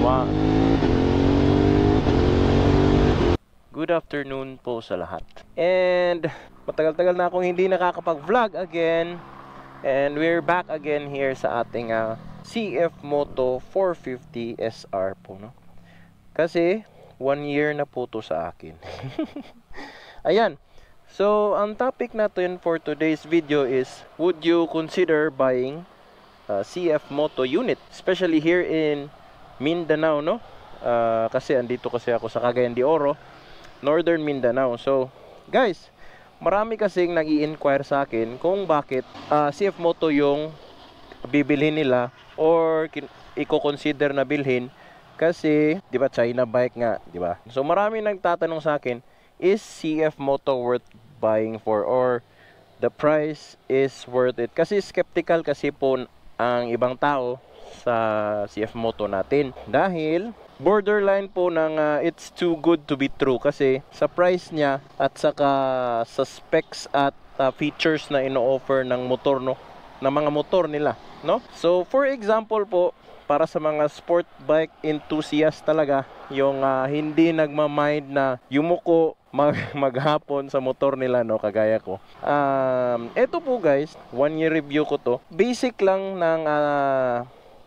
Wow. Good afternoon po sa lahat. And matagal-tagal na akong hindi nakakapag-vlog again. And we're back again here sa ating CF Moto 450 SR po, no? Kasi 1 year na po to sa akin. Ayan. So, ang topic natin for today's video is, would you consider buying CF Moto unit, especially here in Mindanao, no? Kasi andito kasi ako sa Cagayan de Oro, Northern Mindanao. So, guys, marami kasing nag-i-inquire sa akin kung bakit CF Moto yung bibilhin nila or i-consider na bilhin kasi, 'di ba, China bike nga, 'di ba? So, marami nagtatanong sa akin, is CF Moto worth buying for, or the price is worth it? Kasi skeptical kasi po ang ibang tao sa CF Moto natin dahil borderline po ng it's too good to be true, kasi sa price niya at saka sa specs at features na ino-offer ng motor, no, ng mga motor nila, no? So for example po, para sa mga sport bike enthusiast talaga, yung hindi nagmamind na yumuko maghapon sa motor nila, no, kagaya ko. Ito po guys, 1 year review ko to. Basic lang ng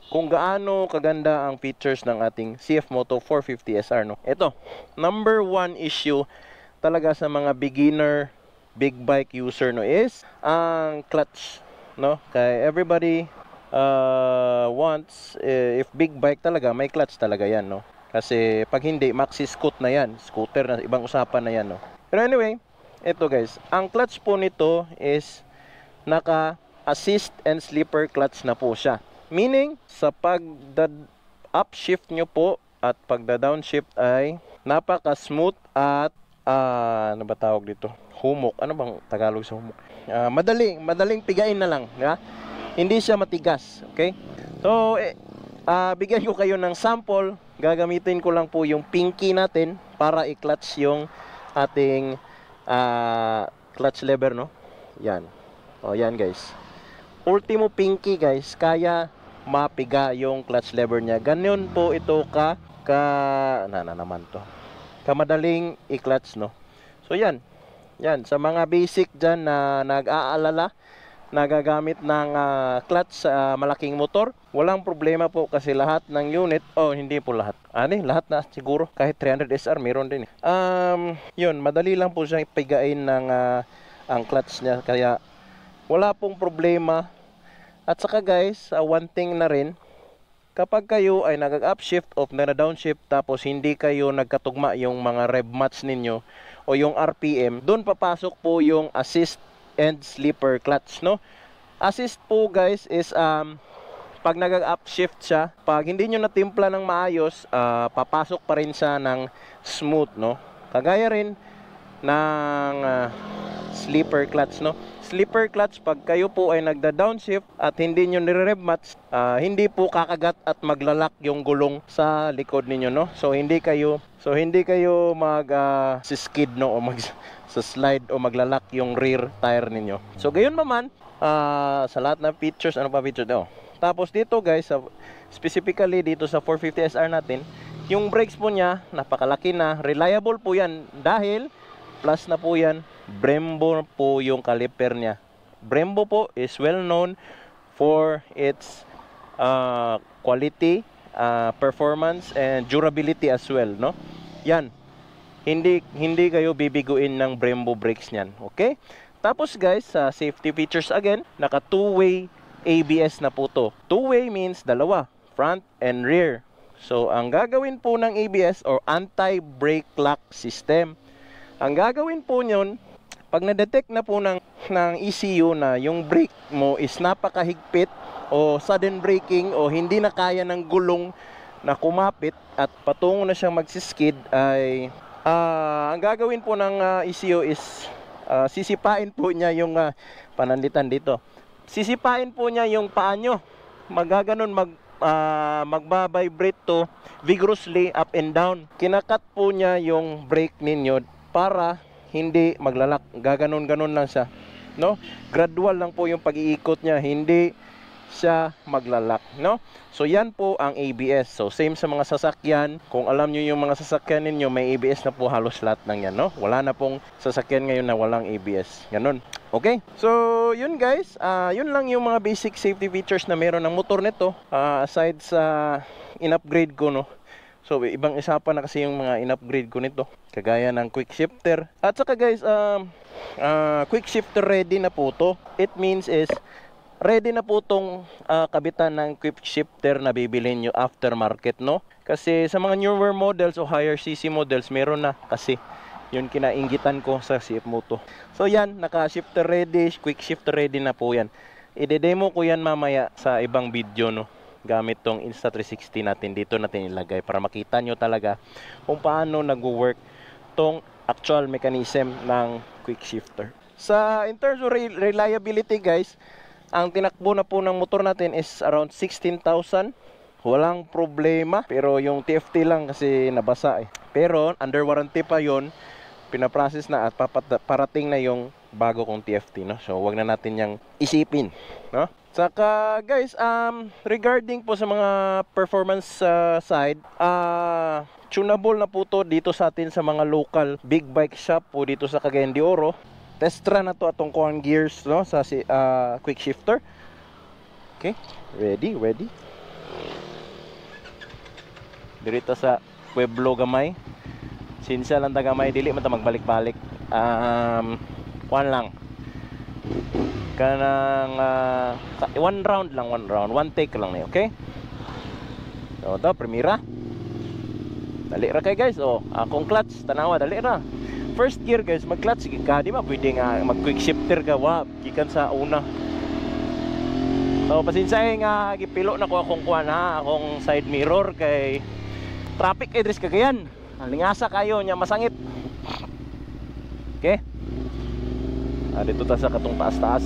kung gaano kaganda ang features ng ating CF Moto 450 SR, no. Ito, number 1 issue talaga sa mga beginner big bike user, no, is ang clutch, no. Kaya everybody wants, if big bike talaga, may clutch talaga yan, no. Kasi pag hindi, maxi scoot na yan, scooter na, ibang usapan na yan, no. Pero anyway, ito guys, ang clutch po nito is naka assist and slipper clutch na po siya. Meaning, sa pagda-upshift nyo po at pagda-downshift ay napaka-smooth at ano ba tawag dito? Humok. Ano bang Tagalog sa humok? Madaling pigain na lang, ha? Hindi siya matigas, okay? So, bigyan ko kayo ng sample. Gagamitin ko lang po yung pinky natin para i-clutch yung ating clutch lever, no? Yan. O, yan guys. Ultimo pinky guys, kaya mapiga yung clutch lever niya. Ganyan po ito kamadaling i-clutch, no. So yan sa mga basic dyan na nag-aalala, nagagamit ng clutch sa malaking motor, walang problema po kasi lahat ng unit, hindi po lahat, lahat na siguro, kahit 300 SR meron din. Yun, madali lang po siyang ipigain ng ang clutch niya, kaya wala pong problema. At saka guys, one thing na rin, kapag kayo ay nag-upshift o nag-downshift tapos hindi kayo nagkatugma yung mga rev match ninyo o yung RPM, doon papasok po yung assist and slipper clutch, no? Assist po guys is pag nag-upshift siya, pag hindi nyo natimpla ng maayos, papasok pa rin siya ng smooth, no? Kagaya rin ng slipper clutch, no? Slipper clutch, pag kayo po ay nagda-downshift at hindi nyo nire-rev match, hindi po kakagat at maglalak yung gulong sa likod ninyo, no? So hindi kayo mag-skid, no, o sa slide o maglalak yung rear tire ninyo. So gayon naman sa lahat ng features, ano pa feature daw. Tapos dito guys, specifically dito sa 450 SR natin, yung brakes po niya napakalaki na, reliable po yan dahil plus na po yan, Brembo po yung caliper niya. Brembo po is well known for its quality, performance and durability as well, no? Yan. Hindi kayo bibiguin ng Brembo brakes niyan, okay? Tapos guys, sa safety features again, naka two-way ABS na po to. Two-way means dalawa, front and rear. So ang gagawin po ng ABS or anti-brake lock system, ang gagawin po nyon, pag na-detect na po ng ECU na yung brake mo is napakahigpit o sudden braking o hindi na kaya ng gulong na kumapit at patungo na siyang magsiskid, ay ang gagawin po ng ECU is sisipain po niya yung pananlitan dito. Sisipain po niya yung paa nyo. Magaganon, magbabibrate to vigorously up and down. Kinakat po niya yung brake ninyo para hindi maglalak. Gaganon-ganon lang siya, no? Gradual lang po yung pag-iikot niya. Hindi siya maglalak, no? So yan po ang ABS. So same sa mga sasakyan. Kung alam nyo yung mga sasakyan ninyo, may ABS na po halos lahat ng yan, no? Wala na pong sasakyan ngayon na walang ABS. Ganun. Okay? So yun guys, yun lang yung mga basic safety features na meron ng motor nito. Aside sa in-upgrade ko, no? So ibang isa pa na kasi yung mga in-upgrade ko nito, kagaya ng quick shifter. At saka guys, quick shifter ready na po to. It means is ready na po tong kabitan ng quick shifter na bibilhin nyo aftermarket, no? Kasi sa mga newer models o higher CC models, meron na kasi. Yun kinainggitan ko sa CF Moto. So yan, naka shifter ready, quick shifter ready na po yan. I-demo ko yan mamaya sa ibang video, no? Gamit tong Insta360 natin, dito natin ilagay para makita nyo talaga kung paano nag-work tong actual mechanism ng quick shifter. In terms of reliability guys, ang tinakbo na po ng motor natin is around 16,000. Walang problema, pero yung TFT lang kasi nabasa eh. Pero under warranty pa yon, pinaprocess na at parating na yung bago kong TFT, no? So wag na natin yang isipin, no? Saka guys, regarding po sa mga performance side, tunable na po to dito sa atin sa mga local big bike shop po dito sa Cagayan de Oro. Test run na to atong kuan gears, no, sa quick shifter. Okay, ready. Dirito sa Pueblo gamay. Sinsa lang ta gamay, dili man ta magbalik-balik. Kuan lang. Kanang one round, one take lang ni, okay? So to primera. Dali ra kay guys, akong clutch tanawa, dali ra. First gear guys, mag-clutch ka, di ba pwede nga mag-quick shifter ka, gikan sa una. So pasinsay nga gipilo na ko akong kuan ha, akong side mirror kay traffic address Cagayan. Lingasa kayo nya masangit. Okay? Dito ta sa katong taas-taas.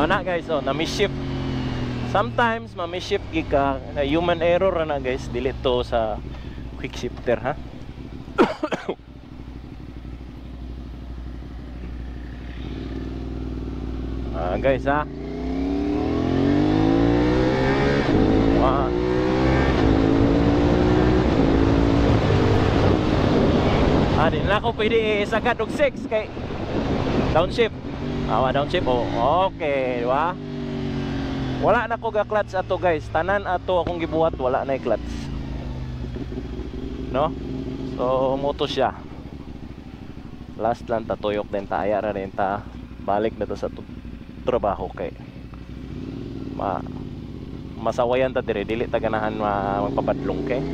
Na guys, na-miss-shift. Sometimes ma-miss-shift gika na human error na guys, dili to sa quick shifter ha. Guys ha. Di na ako pwede isagad og 6 kay downshift. Downshift. Okay, di ba? Wala na ko ga clutch ato guys. Tanan ato akong gibuhat, wala na clutch. No? So moto siya. Last lang ta tuyok din ta, aya ra din ta. Balik na to sa trabaho kay masawayan ta dire, dili ta ganahan magpapadlong kay.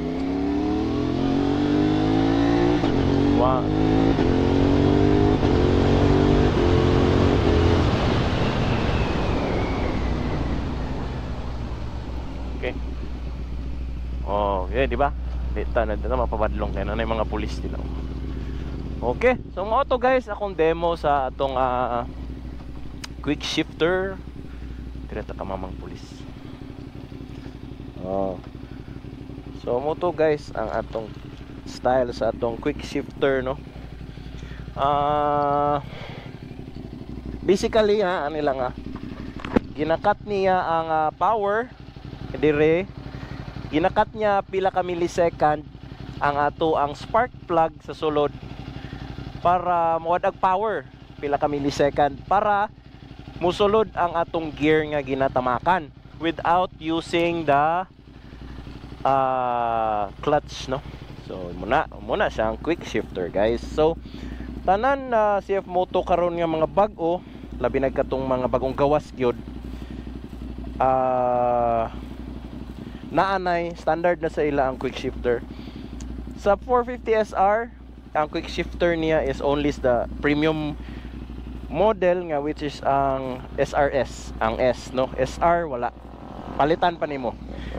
Okay. Okay, di ba? Dito na mapapadlong kayo na yung mga pulis din. Okay, so mga to guys, akong demo sa atong quick shifter. Direta ka mamang pulis. So mo to guys, ang atong style sa atong quick shifter, no? Basically ginakat niya ang power dire, ginakat niya pila ka millisecond ang spark plug sa sulod para mawadag power pila ka millisecond para musulod ang atong gear nga ginatamakan without using the clutch, no? So muna siyang quick shifter guys. So tanan na CF Moto karon nga mga bag-o, labi na katong mga bagong gawas gyud, naanay standard na sa ila ang quick shifter. Sa 450 SR, ang quick shifter niya is only the premium model nga, which is ang SRS, ang S, no? SR wala, palitan pa nimo.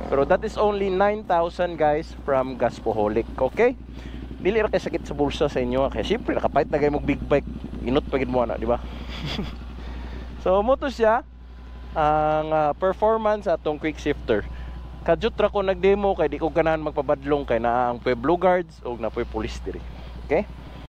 Pero that is only 9,000 guys from Gaspoholic. Okay? Dili ra kay sakit sa bulsa sa inyo kay syempre nakapait na kayo mong big bike, inot pagid mo na, di ba? So mo to siya ang performance atong quick shifter. Kadyot ra ko nag-demo kay di ko ganahan magpabadlong kay na ang Pueblo guards o na puy police diri. Okay?